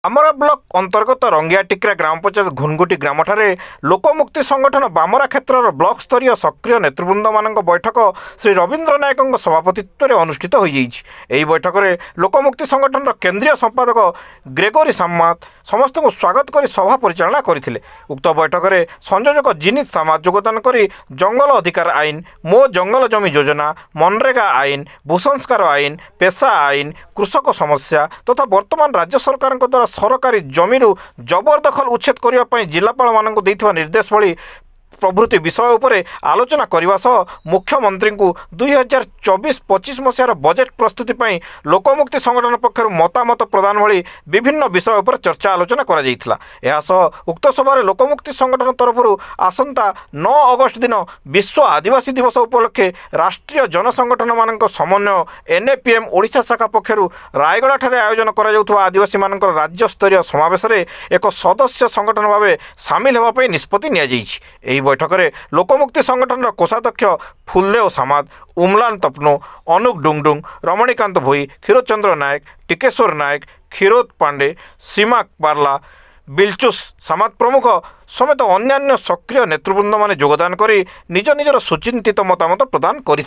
Bamra block अंतर्गत रंगिया टिक्रा ग्राम पंचायत घुनगुटी ग्रामठारे लोकमुक्ति संगठन बामरा क्षेत्र ब्लॉक स्तरीय सक्रिय नेतृवृंद मान बैठक श्री रवींद्र नायक सभापतित्व में अनुष्ठित हो बैठक में लोकमुक्ति संगठन केंद्रीय संपादक ग्रेगोरी सामात समस्त को स्वागत कर सभा परिचालना करते। उक्त बैठक में संयोजक जिनित सामात योगदान कर जंगल अधिकार आईन, मो जंगल जमी योजना, मनरेगा आईन, भूसंस्कार आईन, पेशा आईन, कृषक समस्या तथा वर्तमान राज्य सरकार द्वारा सरकारी जमी जबरदखल उच्छेद करने जिलापाल मानक देइथिबा निर्देश भली प्रभृति विषय उपरे आलोचना करने सह मुख्यमंत्री को 2024-25 मसीहार बजेट प्रस्तुति पर लोकमुक्ति संगठन पक्षर मतामत प्रदान भली विभिन्न विषय उपर चर्चा आलोचना करा जायथिला। एहा सह उक्त सभारे लोकमुक्ति संगठन तरफ आसंता 9 अगस्ट दिन विश्व आदिवासी दिवस उपलक्षे राष्ट्रीय जनसंगठन मानक समन्वय NAPM ओडिशा शाखा पक्षर रायगढ़ ठारे आयोजन करा जाउथबा आदिवासी मानक राज्य स्तरीय समावेश रे एक सदस्य संगठन भाव सामिल होगा पर निष्पत्ति निया जायछि। बैठक में लोकमुक्ति संगठन कोषाध्यक्ष फुलदेव सामाद, उमलान तपनो, अनुक डुंगडुंग, रमणीकांत भोई, क्षीरोचंद्र नायक, टिकेश्वर नायक, क्षीरोद पांडे, सीमा पार्ला, बिलचुस सामाद प्रमुख समेत अन्यान्य सक्रिय नेतृवृंद माने योगदान करी निज निजर सुचिंतित मतामत प्रदान करि।